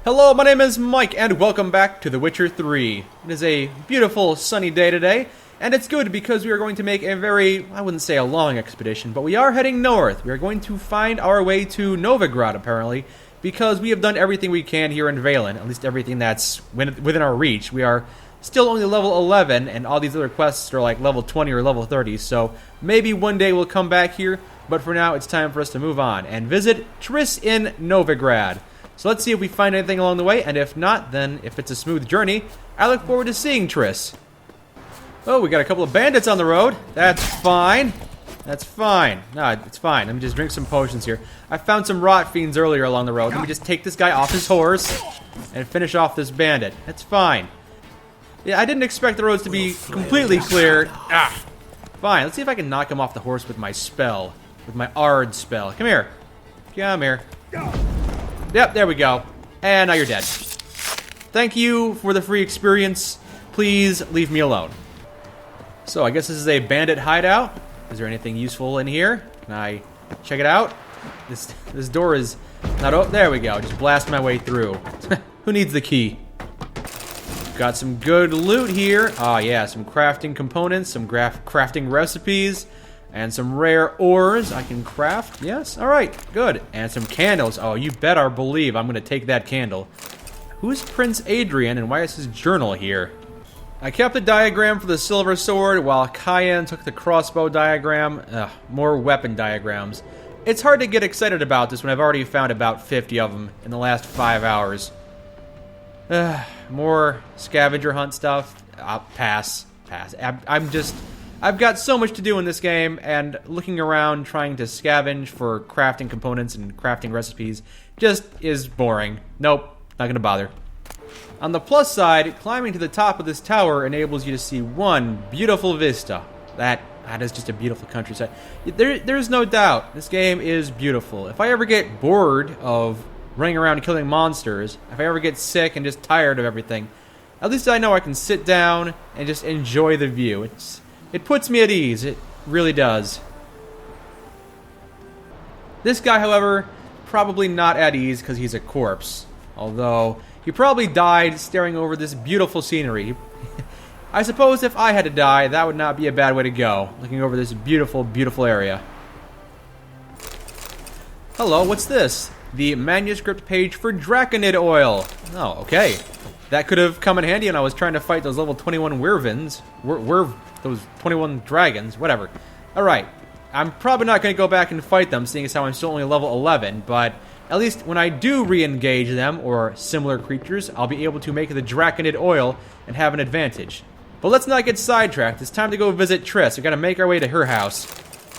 Hello, my name is Mike, and welcome back to The Witcher 3. It is a beautiful, sunny day today, and it's good because we are going to make a very, I wouldn't say a long expedition, but we are heading north. We are going to find our way to Novigrad, apparently, because we have done everything we can here in Valen, at least everything that's within our reach. We are still only level 11, and all these other quests are like level 20 or level 30, so maybe one day we'll come back here, but for now it's time for us to move on and visit Triss in Novigrad. So let's see if we find anything along the way, and if not, then if it's a smooth journey, I look forward to seeing Triss. Oh, we got a couple of bandits on the road. That's fine. That's fine. No, it's fine. Let me just drink some potions here. I found some rot fiends earlier along the road. Let me just take this guy off his horse and finish off this bandit. That's fine. Yeah, I didn't expect the roads to be completely cleared. Ah, fine. Let's see if I can knock him off the horse with my spell. With my Ard spell. Come here. Come here. Yep, there we go. And now you're dead. Thank you for the free experience. Please leave me alone. So I guess this is a bandit hideout. Is there anything useful in here? Can I check it out? This door is not open. There we go. Just blast my way through. Who needs the key? Got some good loot here. Oh yeah, some crafting components, some crafting recipes. And some rare ores I can craft. Yes, alright, good. And some candles. Oh, you better believe I'm going to take that candle. Who's Prince Adrian and why is his journal here? I kept the diagram for the silver sword while Cayenne took the crossbow diagram. Ugh, more weapon diagrams. It's hard to get excited about this when I've already found about 50 of them in the last 5 hours. More scavenger hunt stuff. I'll pass. I've got so much to do in this game, and looking around trying to scavenge for crafting components and crafting recipes just is boring. Nope, not gonna bother. On the plus side, climbing to the top of this tower enables you to see one beautiful vista. That is just a beautiful countryside. There's no doubt, this game is beautiful. If I ever get bored of running around killing monsters, if I ever get sick and just tired of everything, at least I know I can sit down and just enjoy the view. It puts me at ease, it really does. This guy, however, probably not at ease because he's a corpse. Although, he probably died staring over this beautiful scenery. I suppose if I had to die, that would not be a bad way to go, looking over this beautiful, beautiful area. Hello, what's this? The manuscript page for Draconid oil. Oh, okay. That could have come in handy when I was trying to fight those level 21 Wervins. Those 21 dragons, whatever. Alright, I'm probably not going to go back and fight them, seeing as how I'm still only level 11, but at least when I do re-engage them, or similar creatures, I'll be able to make the Draconid oil and have an advantage. But let's not get sidetracked. It's time to go visit Triss. We've got to make our way to her house.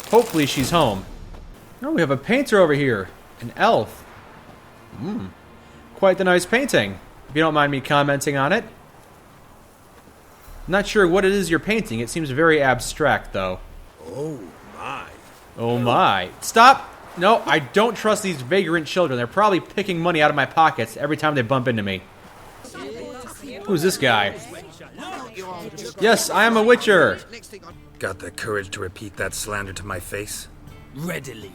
Hopefully she's home. Oh, we have a painter over here. An elf. Quite the nice painting. If you don't mind me commenting on it. Not sure what it is you're painting. It seems very abstract, though. Oh, my. Oh, my. Stop! No, I don't trust these vagrant children. They're probably picking money out of my pockets every time they bump into me. Who's this guy? Yes, I am a witcher. Got the courage to repeat that slander to my face? Readily.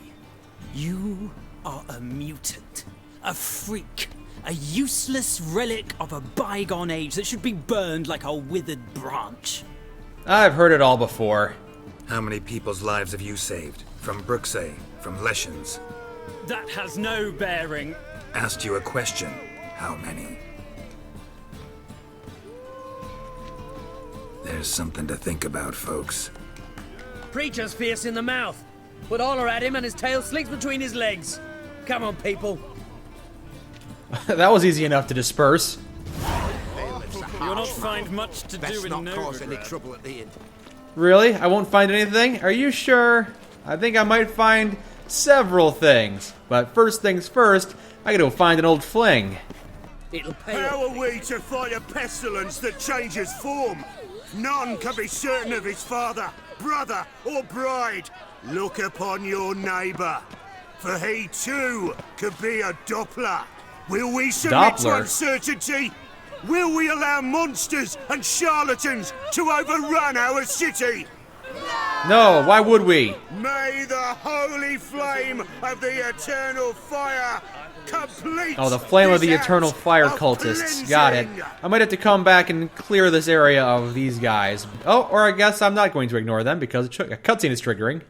You are a mutant. A freak. A useless relic of a bygone age that should be burned like a withered branch. I've heard it all before. How many people's lives have you saved? From Bruxay? From Leshens? That has no bearing. Asked you a question. How many? There's something to think about, folks. Preacher's fierce in the mouth. Put holler at him and his tail slicks between his legs. Come on, people. That was easy enough to disperse. You'll not find much to do in Novigrad. Really? I won't find anything? Are you sure? I think I might find several things. But first things first, I gotta go find an old fling. How are we to fight a pestilence that changes form? None can be certain of his father, brother, or bride. Look upon your neighbour, for he too could be a Doppler. Will we submit to uncertainty? Will we allow monsters and charlatans to overrun our city? No, why would we? May the holy flame of the eternal fire complete. Oh, the Flame of the this Eternal house Fire of cultists. Got it. cleansing. I might have to come back and clear this area of these guys. Oh, or I guess I'm not going to ignore them because a cutscene is triggering.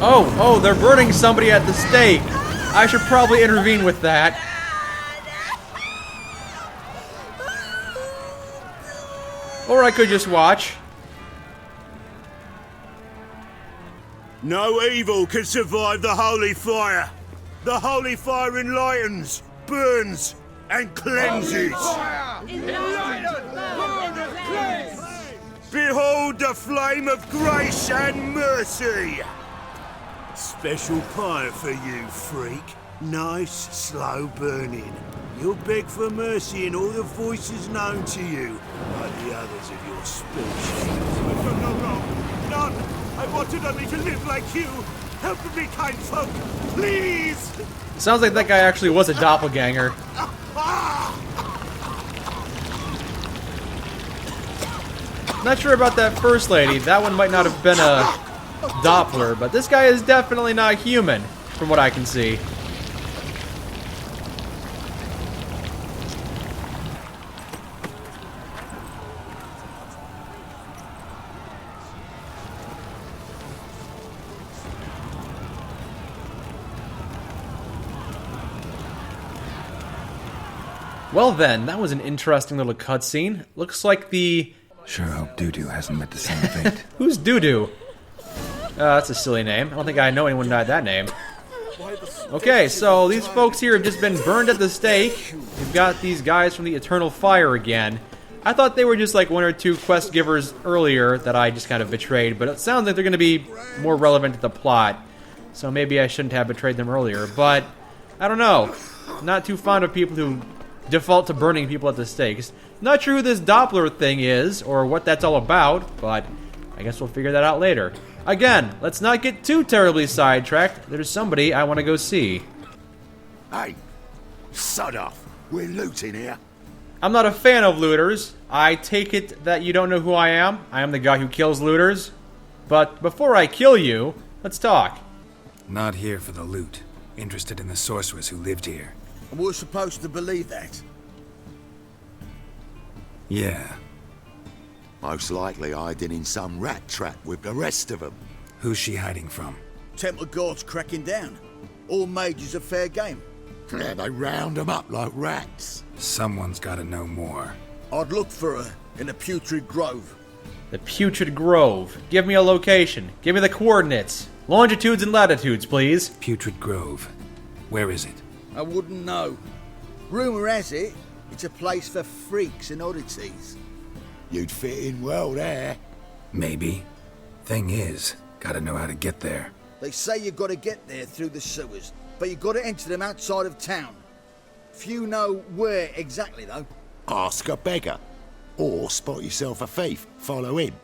Oh, they're burning somebody at the stake. I should probably intervene with that. Or I could just watch. No evil can survive the holy fire. The holy fire enlightens, burns, and cleanses. Behold the flame of grace and mercy. Special pyre for you, freak. Nice, slow burning. You'll beg for mercy in all the voices known to you, like the others of your species. I've done no wrong. None. I wanted only to live like you. Help me, kind folk. Please. Sounds like that guy actually was a doppelganger. Not sure about that first lady. That one might not have been a Doppler, but this guy is definitely not human, from what I can see. Well then, that was an interesting little cutscene. Looks like the... Sure hope Doo-Doo hasn't met the same fate. Who's Doo-Doo? That's a silly name. I don't think I know anyone by that name. Okay, so these folks here have just been burned at the stake. We've got these guys from the Eternal Fire again. I thought they were just like one or two quest givers earlier that I just kind of betrayed, but it sounds like they're going to be more relevant to the plot. So maybe I shouldn't have betrayed them earlier, but I don't know. Not too fond of people who default to burning people at the stakes. Not sure who this Doppler thing is, or what that's all about, but I guess we'll figure that out later. Again, let's not get too terribly sidetracked. There's somebody I want to go see. Hey, sod off. We're looting here. I'm not a fan of looters. I take it that you don't know who I am. I am the guy who kills looters. But before I kill you, let's talk. Not here for the loot. Interested in the sorceress who lived here. And we're supposed to believe that. Yeah. Most likely hiding in some rat trap with the rest of them. Who's she hiding from? Temple Guard's cracking down. All mages are fair game. Yeah, they round them up like rats. Someone's gotta know more. I'd look for her in the Putrid Grove. The Putrid Grove. Give me a location. Give me the coordinates. Longitudes and latitudes, please. Putrid Grove. Where is it? I wouldn't know. Rumour has it, it's a place for freaks and oddities. You'd fit in well there. Maybe. Thing is, gotta know how to get there. They say you gotta get there through the sewers, but you gotta enter them outside of town. Few know where exactly, though. Ask a beggar. Or spot yourself a thief. Follow him.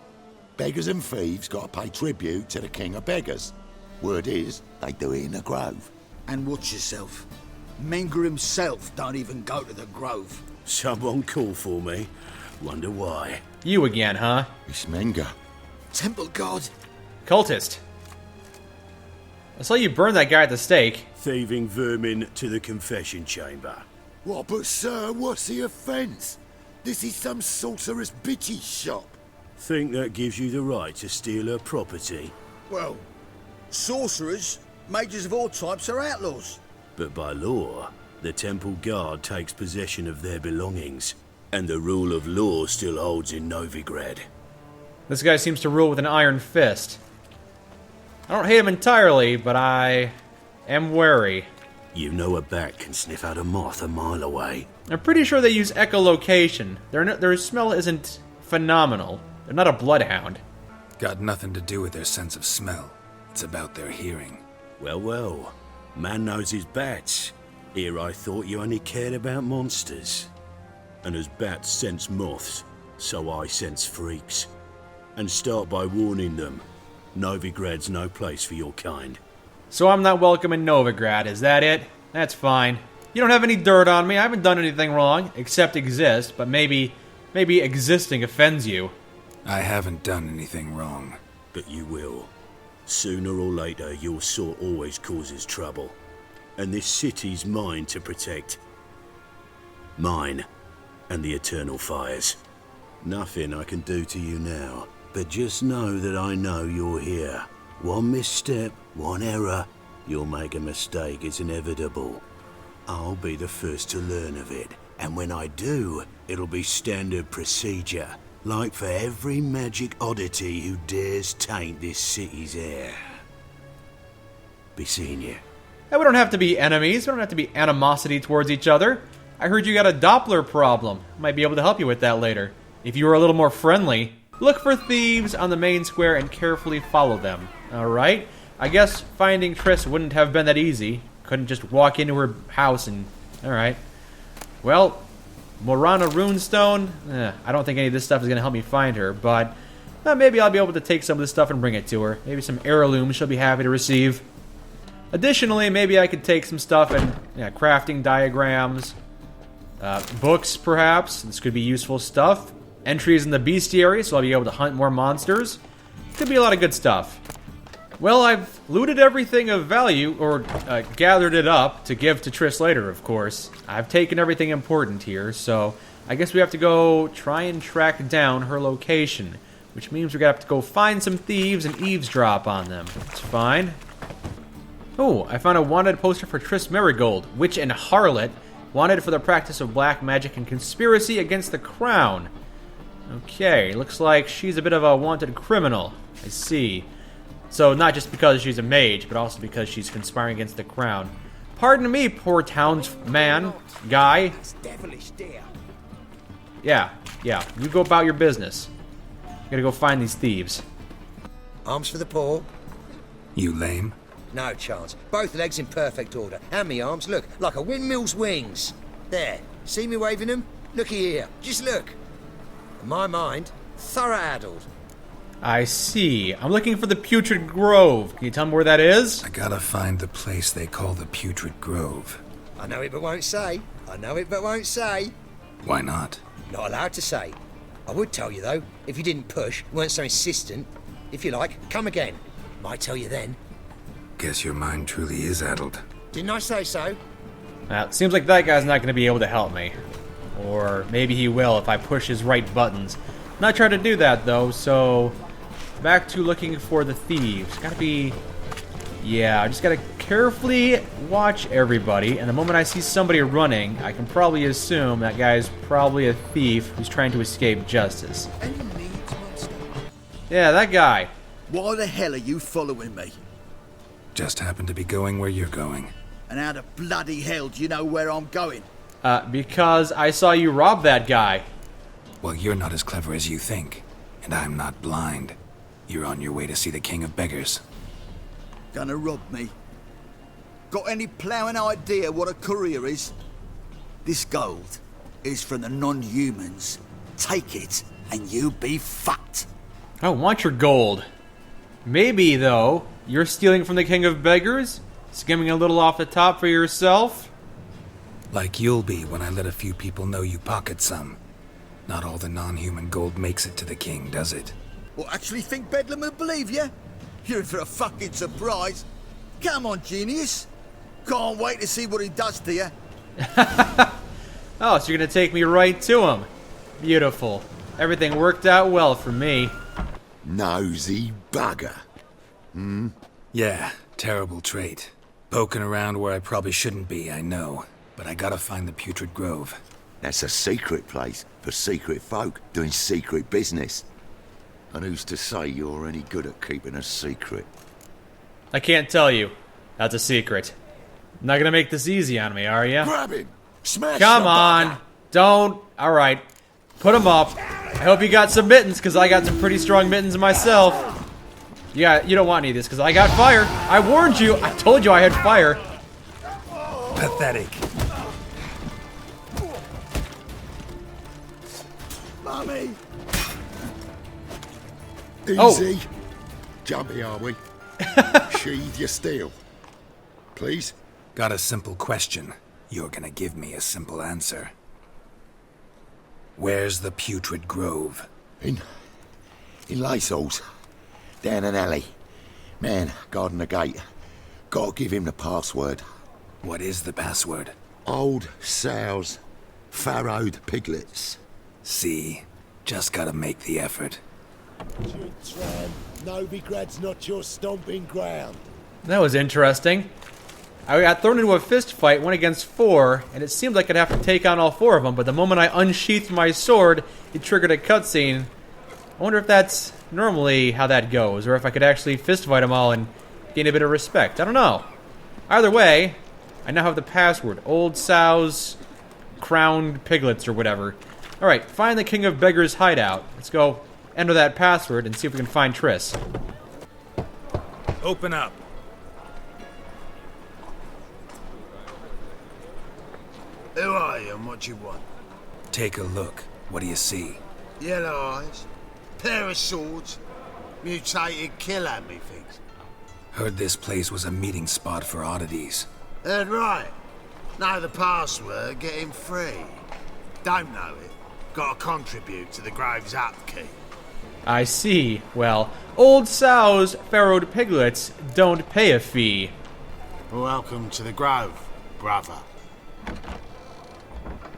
Beggars and thieves gotta pay tribute to the king of beggars. Word is, they do it in the grove. And watch yourself. Menger himself don't even go to the grove. Someone call for me. Wonder why. You again, huh? It's Menger. Temple Guard. Cultist. I saw you burn that guy at the stake. Thieving vermin to the confession chamber. What, but sir, what's the offence? This is some sorceress bitchy shop. Think that gives you the right to steal her property? Well, sorcerers, mages of all types are outlaws. But by law, the Temple Guard takes possession of their belongings, and the rule of law still holds in Novigrad. This guy seems to rule with an iron fist. I don't hate him entirely, but I am wary. You know a bat can sniff out a moth a mile away. I'm pretty sure they use echolocation. Their smell isn't phenomenal. They're not a bloodhound. Got nothing to do with their sense of smell. It's about their hearing. Well, well. Man knows his bats. Here I thought you only cared about monsters. And as bats sense moths, so I sense freaks. And start by warning them. Novigrad's no place for your kind. So I'm not welcome in Novigrad, is that it? That's fine. You don't have any dirt on me. I haven't done anything wrong, except exist, but maybe existing offends you. I haven't done anything wrong. But you will. Sooner or later, your sort always causes trouble. and this city's mine to protect. Mine and the eternal fires. Nothing I can do to you now, but just know that I know you're here. One misstep, one error, you'll make a mistake, it's inevitable. I'll be the first to learn of it, and when I do, it'll be standard procedure, like for every magic oddity who dares taint this city's air. Be seeing you. Hey, we don't have to be enemies. We don't have to be animosity towards each other. I heard you got a Doppler problem. Might be able to help you with that later. If you were a little more friendly, look for thieves on the main square and carefully follow them. Alright? I guess finding Triss wouldn't have been that easy. Couldn't just walk into her house and... Alright. Well, Morana Runestone. I don't think any of this stuff is going to help me find her, but maybe I'll be able to take some of this stuff and bring it to her. Maybe some heirlooms she'll be happy to receive. Additionally, maybe I could take some stuff and crafting diagrams, books perhaps. This could be useful stuff. Entries in the bestiary, so I'll be able to hunt more monsters. Could be a lot of good stuff. Well, I've looted everything of value, or gathered it up to give to Triss later, of course. I've taken everything important here, so I guess we have to go try and track down her location, which means we're going to have to go find some thieves and eavesdrop on them. It's fine. Oh, I found a wanted poster for Triss Marigold, witch and harlot, wanted for the practice of black magic and conspiracy against the crown. Okay, looks like she's a bit of a wanted criminal. I see. So not just because she's a mage, but also because she's conspiring against the crown. Pardon me, poor townsman, guy. Yeah, you go about your business. Gotta go find these thieves. Arms for the poor. You lame? No chance. Both legs in perfect order. And me arms, look, like a windmill's wings. There. See me waving them? Looky here. Just look. In my mind, thorough addled. I see. I'm looking for the Putrid Grove. Can you tell me where that is? I gotta find the place they call the Putrid Grove. I know it but won't say. I know it but won't say. Why not? Not allowed to say. I would tell you though, if you didn't push, weren't so insistent. If you like, come again. Might tell you then. Guess your mind truly is addled. Didn't I say so? It seems like that guy's not going to be able to help me. Or maybe he will if I push his right buttons. Not trying to do that though, so... Back to looking for the thieves. Gotta be... Yeah, I just gotta carefully watch everybody, and the moment I see somebody running, I can probably assume that guy's probably a thief who's trying to escape justice. Yeah, that guy. Why the hell are you following me? Just happen to be going where you're going. And how the bloody hell do you know where I'm going? Because I saw you rob that guy. Well, you're not as clever as you think, and I'm not blind. You're on your way to see the King of Beggars. Gonna rob me? Got any ploughing idea what a courier is? This gold is from the non-humans. Take it, and you be fucked. I don't want your gold. Maybe, though, you're stealing from the King of Beggars? Skimming a little off the top for yourself? Like you'll be when I let a few people know you pocket some. Not all the non-human gold makes it to the king, does it? Well, actually think Bedlam will believe you? You're in for a fucking surprise. Come on, genius. Can't wait to see what he does to you. Oh, so you're gonna take me right to him. Beautiful. Everything worked out well for me. Nosy bugger. Yeah, terrible trait. Poking around where I probably shouldn't be, I know. But I gotta find the Putrid Grove. That's a secret place for secret folk doing secret business. And who's to say you're any good at keeping a secret? I can't tell you. That's a secret. Not gonna make this easy on me, are you? Grab him! Smash Come the on. bugger. Don't. Alright. Put him up. I hope you got some mittens, because I got some pretty strong mittens myself. Yeah, you don't want any of this, because I got fire. I warned you. I told you I had fire. Pathetic. Mummy! Easy. Jumpy, are we? Sheathe your steel. Please? Got a simple question. You're gonna give me a simple answer. Where's the Putrid Grove? In Lysol's. Down an alley. Man, guarding the gate. Gotta give him the password. What is the password? Old sows, farrowed piglets. See? Just gotta make the effort. Tram, Novigrad's not your stomping ground. That was interesting. I got thrown into a fist fight, 1 against 4, and it seemed like I'd have to take on all 4 of them, but the moment I unsheathed my sword, it triggered a cutscene. I wonder if that's normally how that goes, or if I could actually fist fight them all and gain a bit of respect. I don't know. Either way, I now have the password. Old sows, crowned piglets, or whatever. Alright, find the King of Beggars' hideout. Let's go enter that password and see if we can find Triss. Open up. Who are you and what do you want? Take a look. What do you see? Yellow eyes, pair of swords, mutated killer, methinks. Heard this place was a meeting spot for oddities. Heard right. Know the password, get him free. Don't know it, gotta contribute to the Grove's upkeep. I see. Well, old sows, farrowed piglets don't pay a fee. Welcome to the Grove, brother.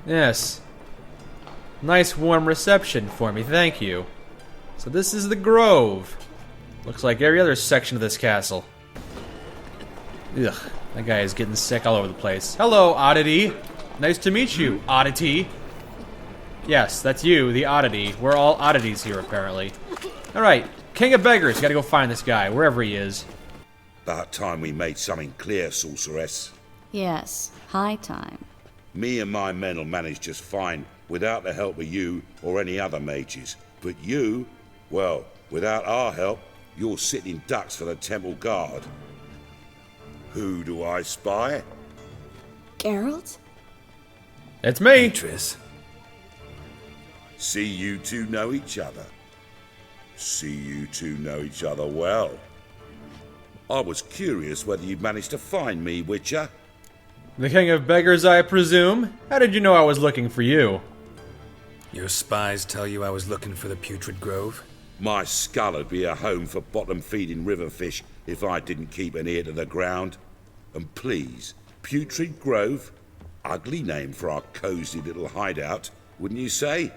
Yes. Nice warm reception for me, thank you. So this is the Grove. Looks like every other section of this castle. Ugh, that guy is getting sick all over the place. Hello, oddity. Nice to meet you, oddity. Yes, that's you, the oddity. We're all oddities here, apparently. Alright, King of Beggars. Gotta go find this guy, wherever he is. About time we made something clear, Sorceress. Yes, high time. Me and my men'll manage just fine without the help of you or any other mages. But you, well, without our help, you're sitting ducks for the temple guard. Who do I spy? Geralt? It's me. Triss. See you two know each other. See you two know each other well. I was curious whether you'd managed to find me, Witcher. The King of Beggars, I presume? How did you know I was looking for you? Your spies tell you I was looking for the Putrid Grove? My skull'd be a home for bottom-feeding river fish if I didn't keep an ear to the ground. And please, Putrid Grove? Ugly name for our cozy little hideout, wouldn't you say?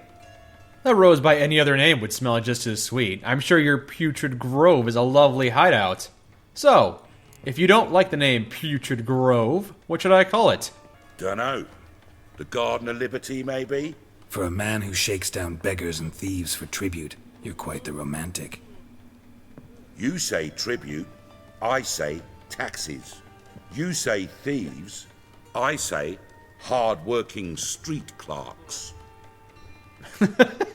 That rose by any other name would smell just as sweet. I'm sure your Putrid Grove is a lovely hideout. So, if you don't like the name Putrid Grove, what should I call it? Dunno. The Garden of Liberty, maybe? For a man who shakes down beggars and thieves for tribute, you're quite the romantic. You say tribute, I say taxes. You say thieves, I say hard-working street clerks.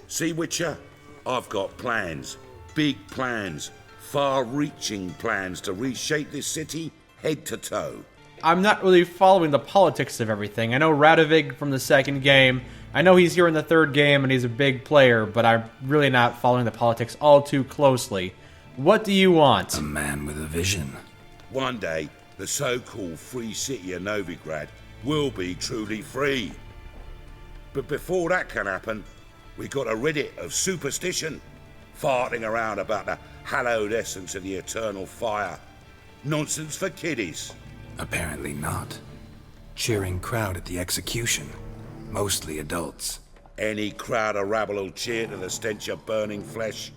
See, Witcher? I've got plans. Big plans. Far-reaching plans to reshape this city head to toe. I'm not really following the politics of everything. I know Radovig from the second game. I know he's here in the third game and he's a big player, but I'm really not following the politics all too closely. What do you want? A man with a vision. One day, the so-called free city of Novigrad will be truly free. But before that can happen, we got to rid it of superstition, farting around about the hallowed essence of the eternal fire. Nonsense for kiddies. Apparently not. Cheering crowd at the execution. Mostly adults. Any crowd of rabble'll cheer to the stench of burning flesh.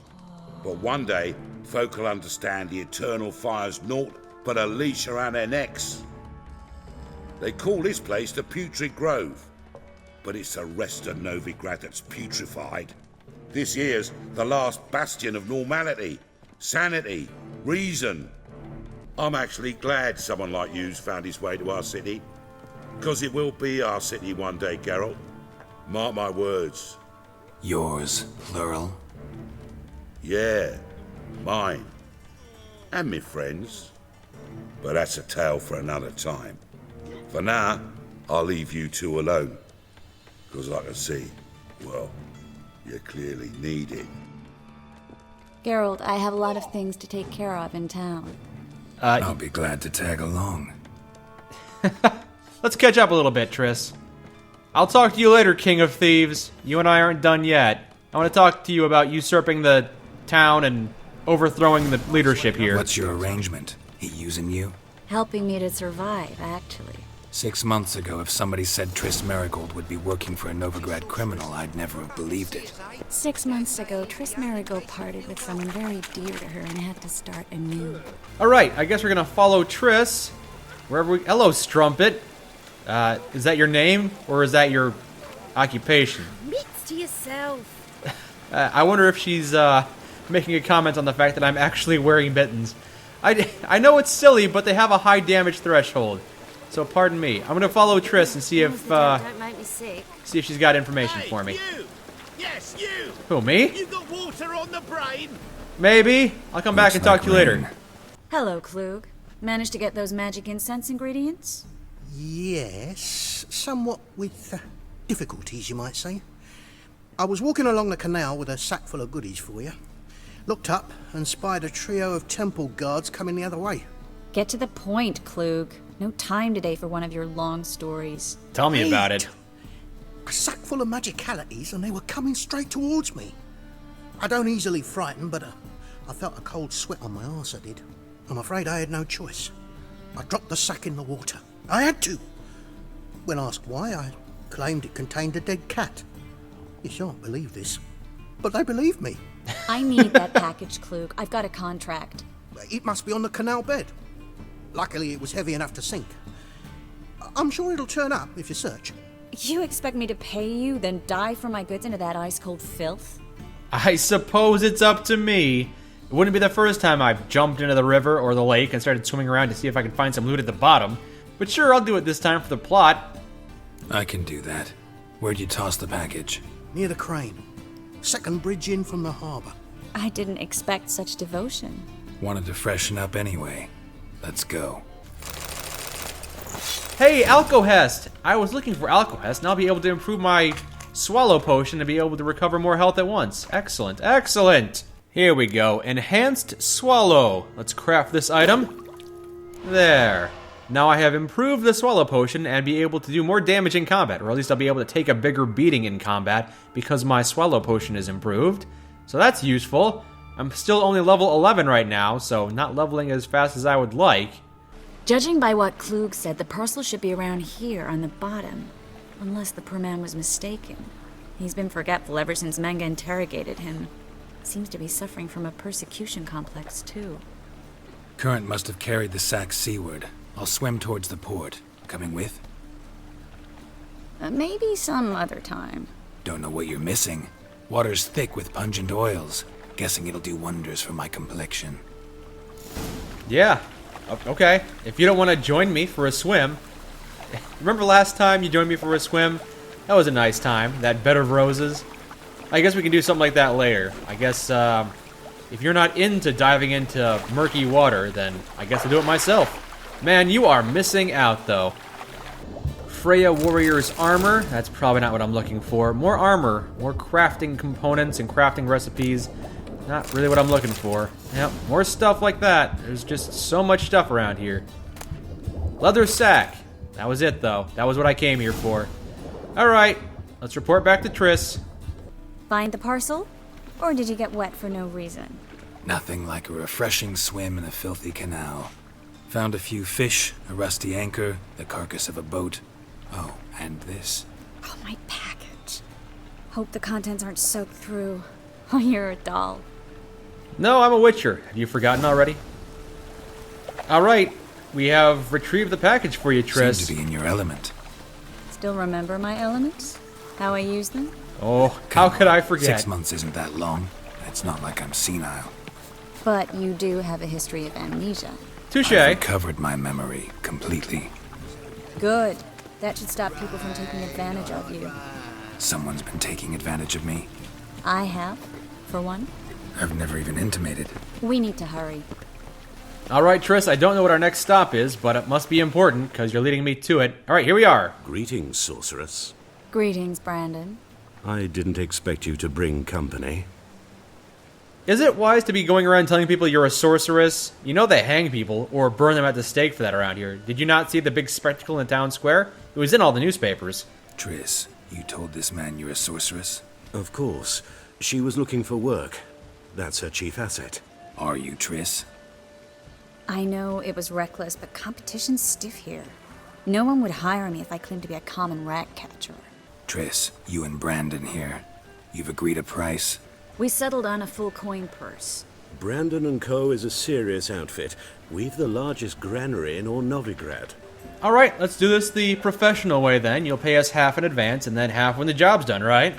But one day, folk will understand the eternal fire's naught but a leash around their necks. They call this place the Putrid Grove, but it's the rest of Novigrad that's putrefied. This here's the last bastion of normality, sanity, reason. I'm actually glad someone like you's found his way to our city, because it will be our city one day, Geralt. Mark my words. Yours, plural? Yeah, mine. And me friends. But that's a tale for another time. For now, I'll leave you two alone. Because I can see, well, you clearly need it. Geralt, I have a lot of things to take care of in town. I'll be glad to tag along. Let's catch up a little bit, Triss. I'll talk to you later, King of Thieves. You and I aren't done yet. I want to talk to you about usurping the town and overthrowing the leadership here. What's your arrangement? He using you? Helping me to survive, actually. 6 months ago, if somebody said Triss Marigold would be working for a Novigrad criminal, I'd never have believed it. 6 months ago, Triss Marigold parted with someone very dear to her and had to start anew. Alright, I guess we're gonna follow Triss. Wherever we... Hello, Strumpet. Is that your name, or is that your occupation? Mitts to yourself. I wonder if she's making a comment on the fact that I'm actually wearing mittens. I know it's silly, but they have a high damage threshold. So pardon me. I'm gonna follow Triss and see if Don't make me sick. see if she's got information for me. You! Yes, you! Who, me? You got water on the brain? Maybe. I'll come back and talk to you later. Hello, Klug. Managed to get those magic incense ingredients? Yes, somewhat with difficulties, you might say. I was walking along the canal with a sack full of goodies for you. Looked up and spied a trio of temple guards coming the other way. Get to the point, Klug. No time today for one of your long stories. Tell me about it. A sack full of magicalities and they were coming straight towards me. I don't easily frighten, but I felt a cold sweat on my arse, I did. I'm afraid I had no choice. I dropped the sack in the water. I had to. When asked why, I claimed it contained a dead cat. You shan't believe this, but they believed me. I need that package, Klug. I've got a contract. It must be on the canal bed. Luckily, it was heavy enough to sink. I'm sure it'll turn up if you search. You expect me to pay you, then dive for my goods into that ice-cold filth? I suppose it's up to me. It wouldn't be the first time I've jumped into the river or the lake and started swimming around to see if I can find some loot at the bottom. But sure, I'll do it this time for the plot. I can do that. Where'd you toss the package? Near the crane. Second bridge in from the harbour. I didn't expect such devotion. Wanted to freshen up anyway. Let's go. Hey, Alcohest! I was looking for Alcohest, and I'll be able to improve my swallow potion to be able to recover more health at once. Excellent, excellent! Here we go. Enhanced Swallow. Let's craft this item. There. Now I have improved the Swallow Potion and be able to do more damage in combat, or at least I'll be able to take a bigger beating in combat because my Swallow Potion is improved. So that's useful. I'm still only level 11 right now, so not leveling as fast as I would like. Judging by what Klug said, the parcel should be around here on the bottom. Unless the poor man was mistaken. He's been forgetful ever since Manga interrogated him. Seems to be suffering from a persecution complex, too. Current must have carried the sack seaward. I'll swim towards the port. Coming with? Maybe some other time. Don't know what you're missing. Water's thick with pungent oils. Guessing it'll do wonders for my complexion. Yeah. Okay. If you don't want to join me for a swim... Remember last time you joined me for a swim? That was a nice time. That bed of roses. I guess we can do something like that later. I guess, if you're not into diving into murky water, then I guess I'll do it myself. Man, you are missing out, though. Freya Warrior's armor. That's probably not what I'm looking for. More armor. More crafting components and crafting recipes. Not really what I'm looking for. Yep, more stuff like that. There's just so much stuff around here. Leather sack. That was it, though. That was what I came here for. Alright, let's report back to Triss. Find the parcel? Or did you get wet for no reason? Nothing like a refreshing swim in a filthy canal. Found a few fish, a rusty anchor, the carcass of a boat. Oh, and this. Oh, my package. Hope the contents aren't soaked through. Oh, you're a doll. No, I'm a Witcher. Have you forgotten already? Alright, we have retrieved the package for you, Triss. Seem to be in your element. Still remember my elements? How I use them? Oh, how could I forget? 6 months isn't that long. It's not like I'm senile. But you do have a history of amnesia. Touche. I've recovered my memory completely. Good. That should stop people from taking advantage of you. Someone's been taking advantage of me. I have, for one. I've never even intimated. We need to hurry. Alright, Triss, I don't know what our next stop is, but it must be important, because you're leading me to it. Alright, here we are. Greetings, Sorceress. Greetings, Brandon. I didn't expect you to bring company. Is it wise to be going around telling people you're a sorceress? You know they hang people, or burn them at the stake for that around here. Did you not see the big spectacle in town square? It was in all the newspapers. Triss, you told this man you're a sorceress? Of course. She was looking for work. That's her chief asset. Are you, Triss? I know it was reckless, but competition's stiff here. No one would hire me if I claimed to be a common Ratcatcher. Triss, you and Brandon here. You've agreed a price? We settled on a full coin purse. Brandon & Co. is a serious outfit. We've the largest granary in all Novigrad. Alright, let's do this the professional way then. You'll pay us half in advance and then half when the job's done, right?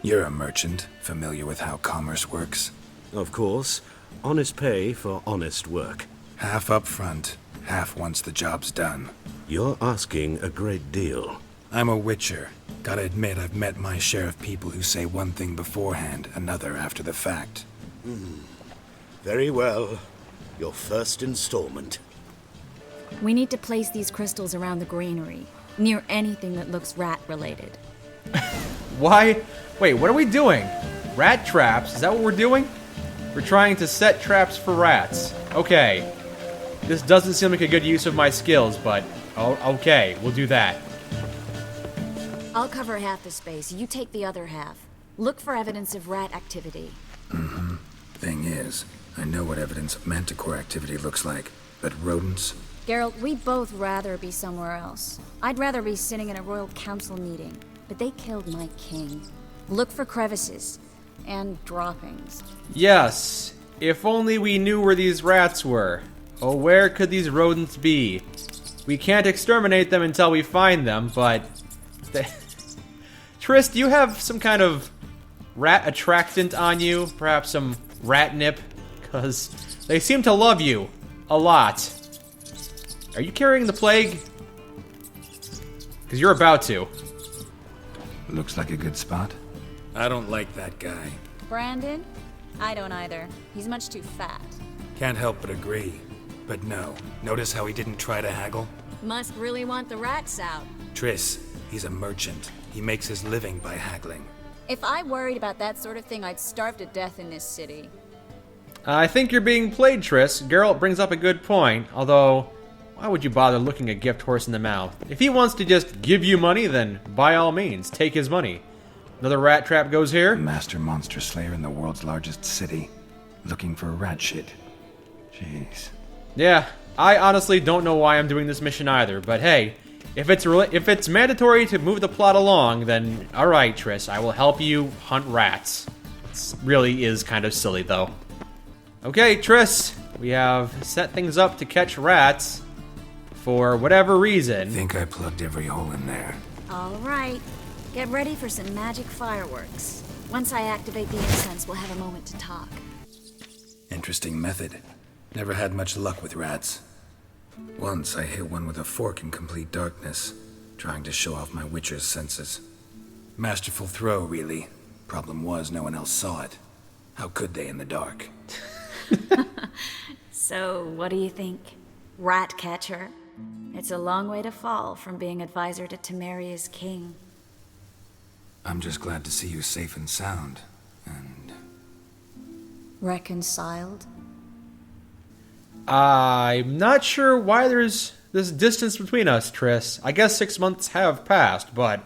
You're a merchant, familiar with how commerce works. Of course. Honest pay for honest work. Half up front, half once the job's done. You're asking a great deal. I'm a witcher. Gotta admit, I've met my share of people who say one thing beforehand, another after the fact. Very well. Your first installment. We need to place these crystals around the granary, near anything that looks rat-related. Why? Wait, what are we doing? Rat traps? Is that what we're doing? We're trying to set traps for rats. Okay. This doesn't seem like a good use of my skills, but okay, we'll do that. I'll cover half the space, you take the other half. Look for evidence of rat activity. Thing is, I know what evidence of manticore activity looks like, but rodents? Geralt, we'd both rather be somewhere else. I'd rather be sitting in a royal council meeting, but they killed my king. Look for crevices and droppings. Yes, if only we knew where these rats were. Oh, where could these rodents be? We can't exterminate them until we find them, but... Triss, do you have some kind of rat attractant on you? Perhaps some rat nip? Because they seem to love you a lot. Are you carrying the plague? Because you're about to. Looks like a good spot. I don't like that guy. Brandon? I don't either. He's much too fat. Can't help but agree. But no, notice how he didn't try to haggle? Must really want the rats out. Triss, he's a merchant. He makes his living by haggling. If I worried about that sort of thing, I'd starve to death in this city. I think you're being played, Triss. Geralt brings up a good point, although... why would you bother looking a gift horse in the mouth? If he wants to just give you money, then by all means, take his money. Another rat trap goes here. Master monster slayer in the world's largest city. Looking for rat shit. Jeez. Yeah, I honestly don't know why I'm doing this mission either, but hey, if it's mandatory to move the plot along, then alright, Triss, I will help you hunt rats. It really is kind of silly, though. Okay, Triss, we have set things up to catch rats. For whatever reason. I think I plugged every hole in there. All right. Get ready for some magic fireworks. Once I activate the incense, we'll have a moment to talk. Interesting method. Never had much luck with rats. Once I hit one with a fork in complete darkness, trying to show off my witcher's senses. Masterful throw, really. Problem was, no one else saw it. How could they in the dark? So, what do you think? Ratcatcher? It's a long way to fall from being advisor to Temeria's king. I'm just glad to see you safe and sound, and... Reconciled? I'm not sure why there's this distance between us, Triss. I guess 6 months have passed, but...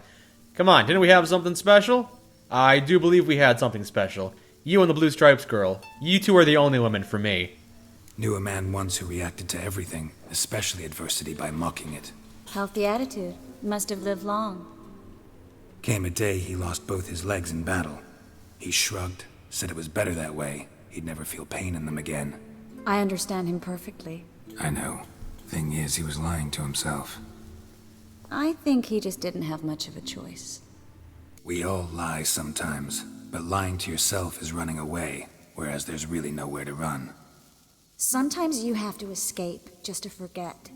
come on, didn't we have something special? I do believe we had something special. You and the Blue Stripes girl. You two are the only women for me. Knew a man once who reacted to everything, especially adversity, by mocking it. Healthy attitude. Must have lived long. Came a day he lost both his legs in battle. He shrugged, said it was better that way. He'd never feel pain in them again. I understand him perfectly. I know. Thing is, he was lying to himself. I think he just didn't have much of a choice. We all lie sometimes, but lying to yourself is running away, whereas there's really nowhere to run. Sometimes you have to escape, just to forget.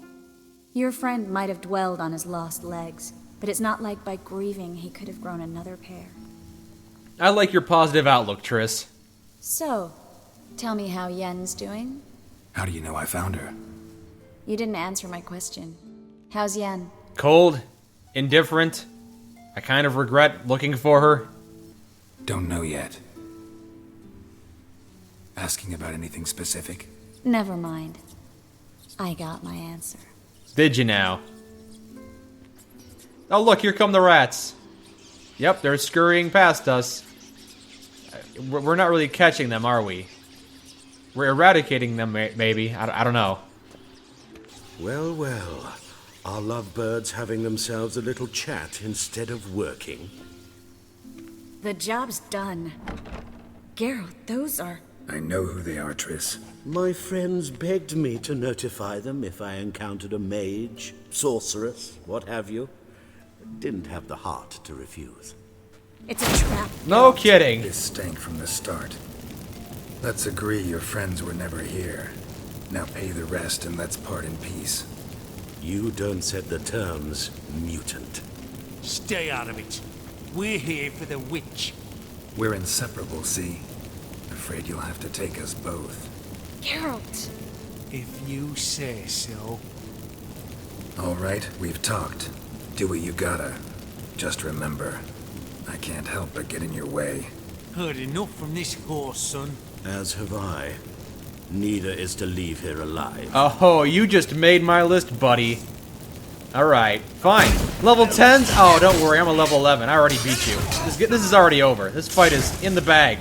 Your friend might have dwelled on his lost legs, but it's not like by grieving he could have grown another pair. I like your positive outlook, Triss. So, tell me how Yen's doing? How do you know I found her? You didn't answer my question. How's Yen? Cold, indifferent. I kind of regret looking for her. Don't know yet. Asking about anything specific? Never mind. I got my answer. Did you now? Oh look, here come the rats. Yep, they're scurrying past us. We're not really catching them, are we? We're eradicating them, maybe. I don't know. Well, well. Are lovebirds having themselves a little chat instead of working? The job's done. Geralt, those are... I know who they are, Triss. My friends begged me to notify them if I encountered a mage, sorceress, what have you. Didn't have the heart to refuse. It's a trap. No kidding. This stank from the start. Let's agree your friends were never here. Now pay the rest and let's part in peace. You don't set the terms, mutant. Stay out of it. We're here for the witch. We're inseparable, see? Afraid you'll have to take us both. Geralt! If you say so. All right, we've talked. Do what you gotta. Just remember, I can't help but get in your way. Heard enough from this horse, son. As have I. Neither is to leave here alive. Oh, you just made my list, buddy. Alright, fine. Level 10s? Oh, don't worry, I'm a level 11. I already beat you. This is already over. This fight is in the bag.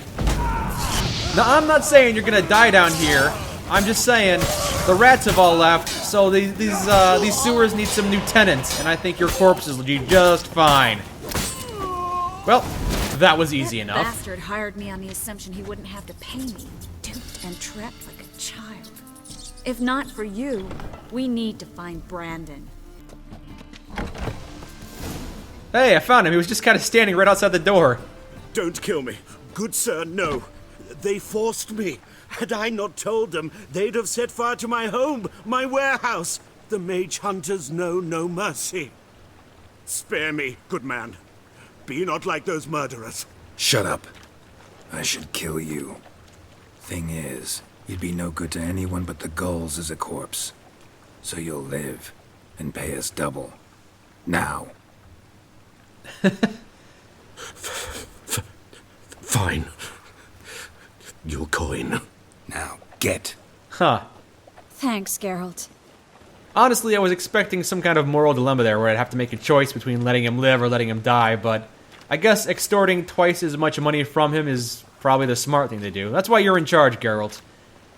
Now, I'm not saying you're gonna die down here. I'm just saying the rats have all left, so these sewers need some new tenants, and I think your corpses will do just fine. Well, that was easy enough. That bastard hired me on the assumption he wouldn't have to pay me. Duped and trapped like a child. If not for you, we need to find Brandon. Hey, I found him. He was just kind of standing right outside the door. Don't kill me. Good sir, no. They forced me. Had I not told them, they'd have set fire to my home, my warehouse. The mage hunters know no mercy. Spare me, good man. Be not like those murderers. Shut up. I should kill you. Thing is, you'd be no good to anyone but the gulls as a corpse. So you'll live and pay us double. Now. Fine. Your coin. Now, get. Huh. Thanks, Geralt. Honestly, I was expecting some kind of moral dilemma there where I'd have to make a choice between letting him live or letting him die, but I guess extorting twice as much money from him is probably the smart thing to do. That's why you're in charge, Geralt.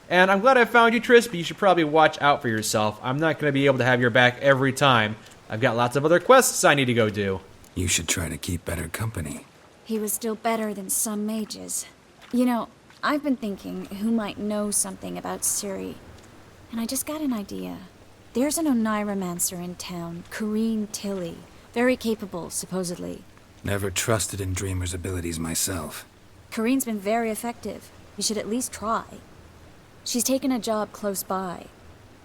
And I'm glad I found you, Triss, but you should probably watch out for yourself. I'm not going to be able to have your back every time. I've got lots of other quests I need to go do. You should try to keep better company. He was still better than some mages. You know, I've been thinking who might know something about Ciri. And I just got an idea. There's an Oneiromancer in town, Corrine Tilly. Very capable, supposedly. Never trusted in Dreamer's abilities myself. Corrine's been very effective. You should at least try. She's taken a job close by.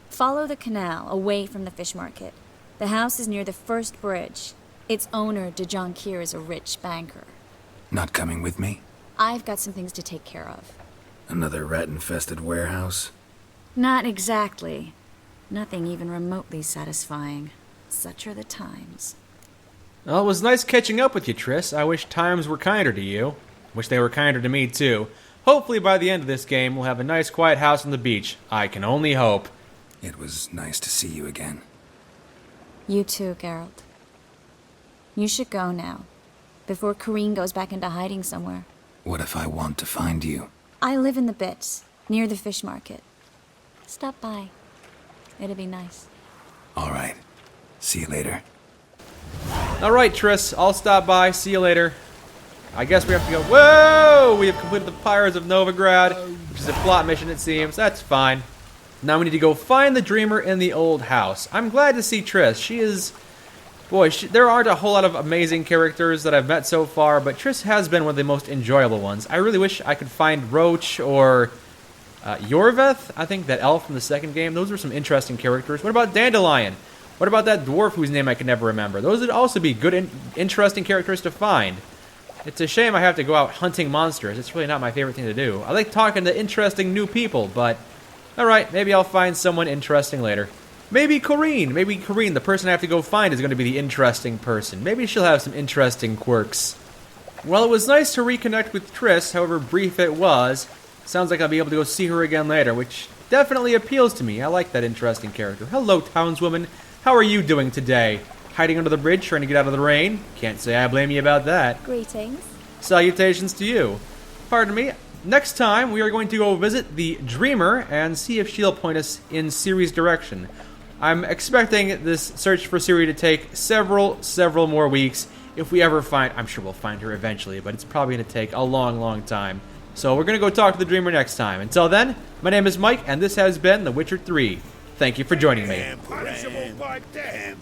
Follow the canal, away from the fish market. The house is near the first bridge. Its owner, de Jonquier, is a rich banker. Not coming with me? I've got some things to take care of. Another rat-infested warehouse? Not exactly. Nothing even remotely satisfying. Such are the times. Well, it was nice catching up with you, Triss. I wish times were kinder to you. Wish they were kinder to me, too. Hopefully by the end of this game, we'll have a nice quiet house on the beach. I can only hope. It was nice to see you again. You too, Geralt. You should go now, before Corrine goes back into hiding somewhere. What if I want to find you? I live in the Bits, near the fish market. Stop by. It'd be nice. All right. See you later. All right, Triss, I'll stop by. See you later. I guess we have to go. Whoa! We have completed the Pyres of Novigrad, which is a plot mission, it seems. That's fine. Now we need to go find the Dreamer in the old house. I'm glad to see Triss. She is... Boy, there aren't a whole lot of amazing characters that I've met so far, but Triss has been one of the most enjoyable ones. I really wish I could find Roach or Yorveth. I think that elf from the second game. Those were some interesting characters. What about Dandelion? What about that dwarf whose name I can never remember? Those would also be good, interesting characters to find. It's a shame I have to go out hunting monsters. It's really not my favorite thing to do. I like talking to interesting new people, but... Alright, maybe I'll find someone interesting later. Maybe Corrine. Maybe Corrine, the person I have to go find, is going to be the interesting person. Maybe she'll have some interesting quirks. Well, it was nice to reconnect with Triss, however brief it was. Sounds like I'll be able to go see her again later, which definitely appeals to me. I like that interesting character. Hello, townswoman. How are you doing today? Hiding under the bridge, trying to get out of the rain? Can't say I blame you about that. Greetings. Salutations to you. Pardon me. Next time, we are going to go visit the Dreamer and see if she'll point us in Ciri's direction. I'm expecting this search for Ciri to take several more weeks. If we ever find, I'm sure we'll find her eventually, but it's probably going to take a long time. So we're going to go talk to the Dreamer next time. Until then, my name is Mike, and this has been The Witcher 3. Thank you for joining me. Punishable by death.